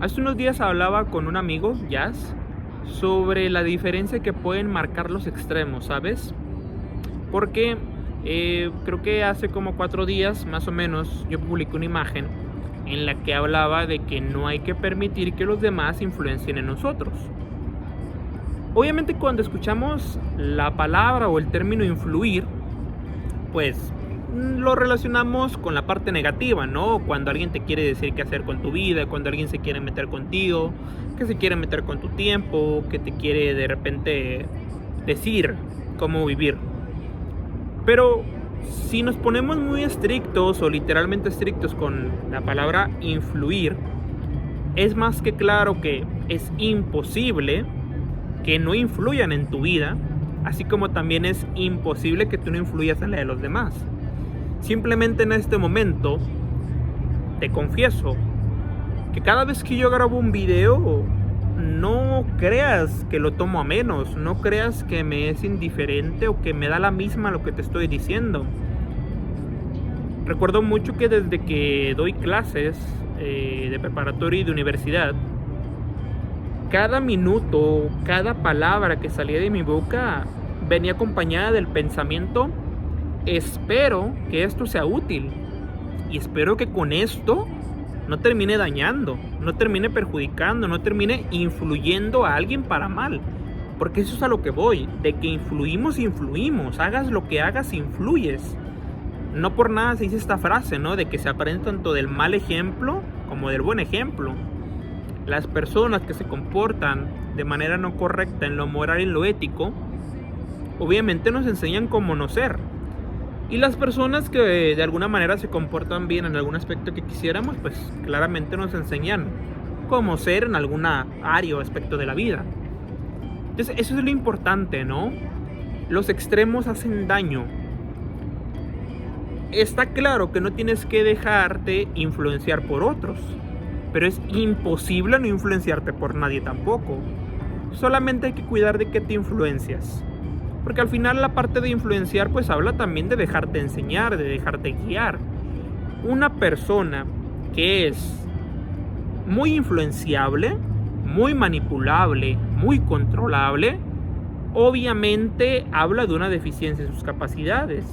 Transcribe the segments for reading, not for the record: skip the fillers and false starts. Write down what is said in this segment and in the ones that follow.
Hace unos días hablaba con un amigo, Jazz, sobre la diferencia que pueden marcar los extremos, ¿sabes? Porque creo que hace como 4 días, más o menos, yo publiqué una imagen en la que hablaba de que no hay que permitir que los demás influencien en nosotros. Obviamente cuando escuchamos la palabra o el término influir, pues lo relacionamos con la parte negativa, ¿no? Cuando alguien te quiere decir qué hacer con tu vida, cuando alguien se quiere meter contigo, que se quiere meter con tu tiempo, que te quiere de repente decir cómo vivir. Pero si nos ponemos muy estrictos o literalmente estrictos con la palabra influir, es más que claro que es imposible que no influyan en tu vida, así como también es imposible que tú no influyas en la de los demás. Simplemente en este momento te confieso que cada vez que yo grabo un video, no creas que lo tomo a menos, no creas que me es indiferente o que me da la misma lo que te estoy diciendo. Recuerdo mucho que desde que doy clases de preparatoria y de universidad, cada minuto, cada palabra que salía de mi boca venía acompañada del pensamiento: espero que esto sea útil y espero que con esto no termine dañando, no termine perjudicando, no termine influyendo a alguien para mal. Porque eso es a lo que voy, de que influimos, hagas lo que hagas, influyes. No por nada se dice esta frase, ¿no? De que se aprende tanto del mal ejemplo como del buen ejemplo. Las personas que se comportan de manera no correcta en lo moral y en lo ético, obviamente nos enseñan cómo no ser. Y las personas que de alguna manera se comportan bien en algún aspecto que quisiéramos, pues claramente nos enseñan cómo ser en alguna área o aspecto de la vida. Entonces eso es lo importante, ¿no? Los extremos hacen daño. Está claro que no tienes que dejarte influenciar por otros, pero es imposible no influenciarte por nadie tampoco. Solamente hay que cuidar de qué te influencias. Porque al final la parte de influenciar pues habla también de dejarte enseñar, de dejarte guiar. Una persona que es muy influenciable, muy manipulable, muy controlable, obviamente habla de una deficiencia en sus capacidades.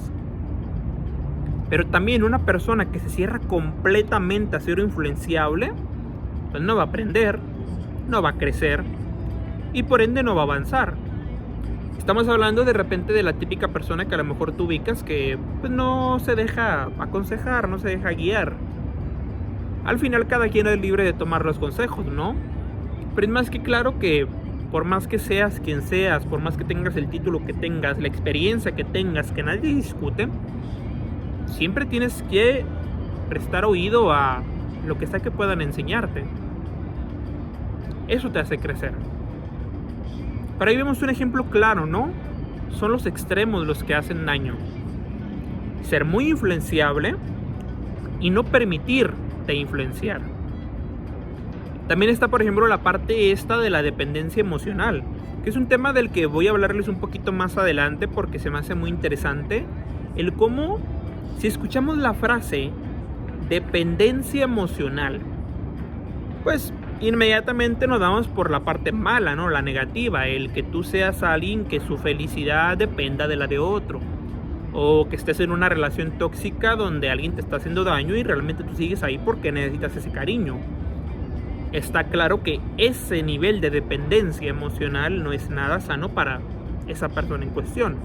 Pero también una persona que se cierra completamente a ser influenciable, pues no va a aprender, no va a crecer y por ende no va a avanzar. Estamos hablando de repente de la típica persona que a lo mejor tú ubicas que pues no se deja aconsejar, no se deja guiar. Al final cada quien es libre de tomar los consejos, ¿no? Pero es más que claro que por más que seas quien seas, por más que tengas el título que tengas, la experiencia que tengas, que nadie discute, siempre tienes que prestar oído a lo que sea que puedan enseñarte. Eso te hace crecer. Pero ahí vemos un ejemplo claro, ¿no? Son los extremos los que hacen daño. Ser muy influenciable y no permitirte influenciar. También está, por ejemplo, la parte esta de la dependencia emocional, que es un tema del que voy a hablarles un poquito más adelante porque se me hace muy interesante. El cómo, si escuchamos la frase dependencia emocional, pues inmediatamente nos damos por la parte mala, ¿no? La negativa, el que tú seas alguien que su felicidad dependa de la de otro, o que estés en una relación tóxica donde alguien te está haciendo daño y realmente tú sigues ahí porque necesitas ese cariño. Está claro que ese nivel de dependencia emocional no es nada sano para esa persona en cuestión.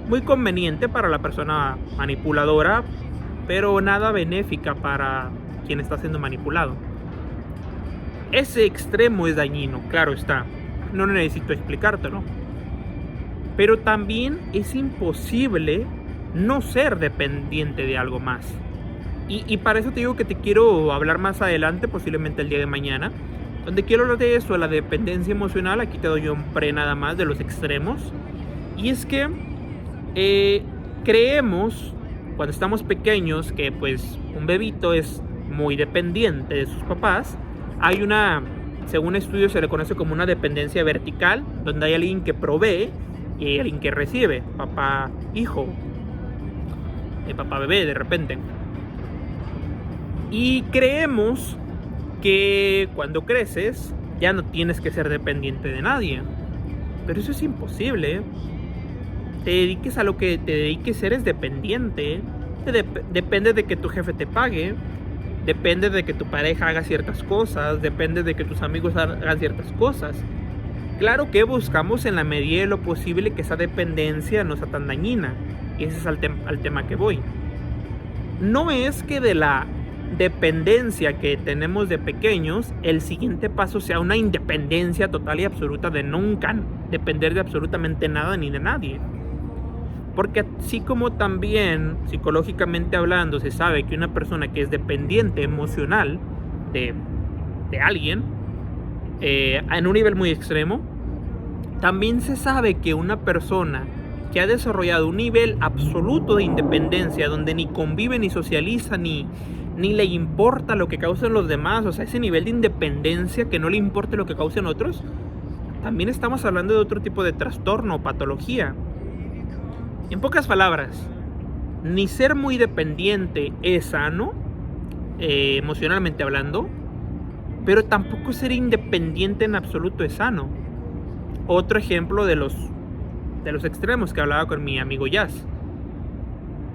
Muy conveniente para la persona manipuladora, pero nada benéfica para quien está siendo manipulado. Ese extremo es dañino, claro está. No necesito explicártelo. Pero también es imposible no ser dependiente de algo más. Y para eso te digo que te quiero hablar más adelante, posiblemente el día de mañana, donde quiero hablar de eso, de la dependencia emocional. Aquí te doy un pre nada más de los extremos. Y es que creemos, cuando estamos pequeños, que pues un bebito es muy dependiente de sus papás. Hay una, según estudios se le conoce como una dependencia vertical, donde hay alguien que provee y hay alguien que recibe, papá hijo, papá bebé de repente. Y creemos que cuando creces ya no tienes que ser dependiente de nadie. Pero eso es imposible. Te dediques a lo que te dediques, eres dependiente. Depende de que tu jefe te pague. Depende de que tu pareja haga ciertas cosas. Depende de que tus amigos hagan ciertas cosas. Claro que buscamos en la medida de lo posible que esa dependencia no sea tan dañina. Y ese es al tema que voy. No es que de la dependencia que tenemos de pequeños, el siguiente paso sea una independencia total y absoluta de nunca depender de absolutamente nada ni de nadie. Porque así como también psicológicamente hablando se sabe que una persona que es dependiente emocional de alguien en un nivel muy extremo, también se sabe que una persona que ha desarrollado un nivel absoluto de independencia donde ni convive ni socializa ni le importa lo que causen los demás, o sea, ese nivel de independencia que no le importe lo que causen otros, también estamos hablando de otro tipo de trastorno o patología. En pocas palabras, ni ser muy dependiente es sano, emocionalmente hablando, pero tampoco ser independiente en absoluto es sano. Otro ejemplo de los extremos que hablaba con mi amigo Jazz.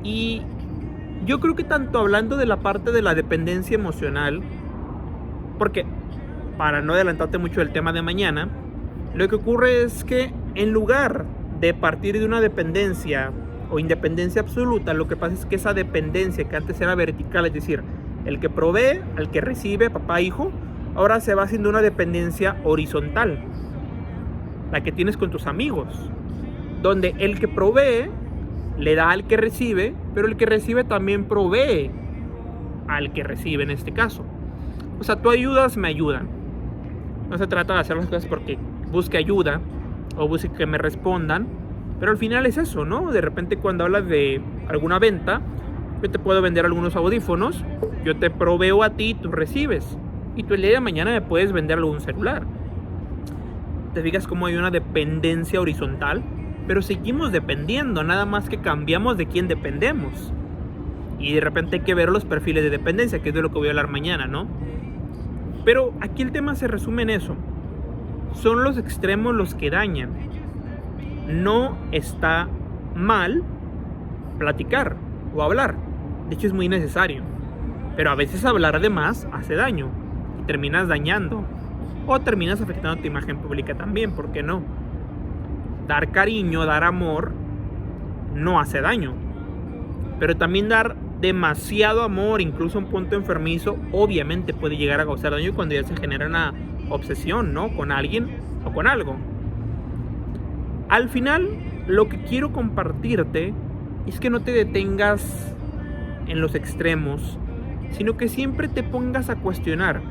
Y yo creo que tanto hablando de la parte de la dependencia emocional, porque para no adelantarte mucho del tema de mañana, lo que ocurre es que en lugar de partir de una dependencia o independencia absoluta, lo que pasa es que esa dependencia que antes era vertical, es decir, el que provee al que recibe, papá, hijo, ahora se va haciendo una dependencia horizontal, la que tienes con tus amigos, donde el que provee le da al que recibe, pero el que recibe también provee al que recibe en este caso. O sea, tú ayudas, me ayudan. No se trata de hacer las cosas porque busque ayuda o busque que me respondan, pero al final es eso, ¿no? De repente cuando hablas de alguna venta, yo te puedo vender algunos audífonos, yo te proveo a ti, tú recibes, y tú el día de mañana me puedes vender algún celular. ¿Te fijas cómo hay una dependencia horizontal? Pero seguimos dependiendo, nada más que cambiamos de quién dependemos. Y de repente hay que ver los perfiles de dependencia, que es de lo que voy a hablar mañana, ¿no? Pero aquí el tema se resume en eso. Son los extremos los que dañan. No está mal platicar o hablar. De hecho es muy necesario. Pero a veces hablar de más hace daño. Y terminas dañando. O terminas afectando tu imagen pública también, ¿por qué no? Dar cariño, dar amor, no hace daño. Pero también dar demasiado amor, incluso un punto enfermizo, obviamente puede llegar a causar daño cuando ya se genera una obsesión, ¿no? Con alguien o con algo. Al final, lo que quiero compartirte es que no te detengas en los extremos, sino que siempre te pongas a cuestionar.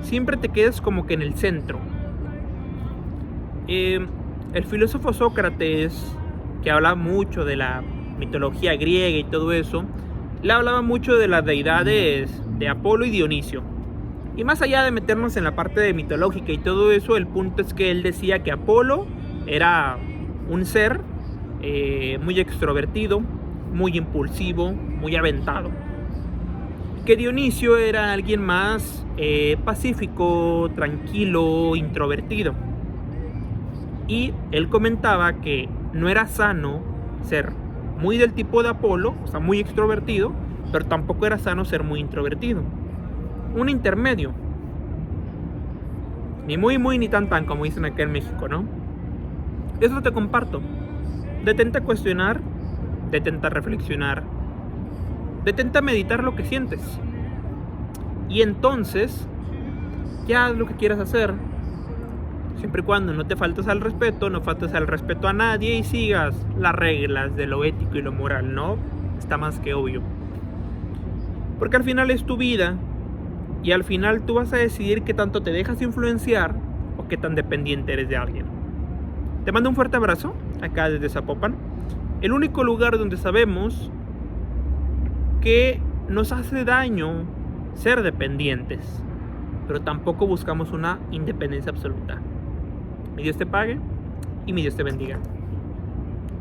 Siempre te quedes como que en el centro. El filósofo Sócrates, que habla mucho de la mitología griega y todo eso, le hablaba mucho de las deidades de Apolo y Dionisio. Y más allá de meternos en la parte de mitológica y todo eso, el punto es que él decía que Apolo era un ser muy extrovertido, muy impulsivo, muy aventado. Que Dionisio era alguien más pacífico, tranquilo, introvertido. Y él comentaba que no era sano ser muy del tipo de Apolo, o sea, muy extrovertido, pero tampoco era sano ser muy introvertido. Un intermedio. Ni muy, ni tan, como dicen acá en México, ¿no? Eso te comparto. Detente a cuestionar, detente a reflexionar, detente a meditar lo que sientes. Y entonces, ya haz lo que quieras hacer. Siempre y cuando no te faltes al respeto, no faltes al respeto a nadie y sigas las reglas de lo ético y lo moral, ¿no? Está más que obvio. Porque al final es tu vida y al final tú vas a decidir qué tanto te dejas influenciar o qué tan dependiente eres de alguien. Te mando un fuerte abrazo, acá desde Zapopan. El único lugar donde sabemos que nos hace daño ser dependientes, pero tampoco buscamos una independencia absoluta. Mi Dios te pague y mi Dios te bendiga.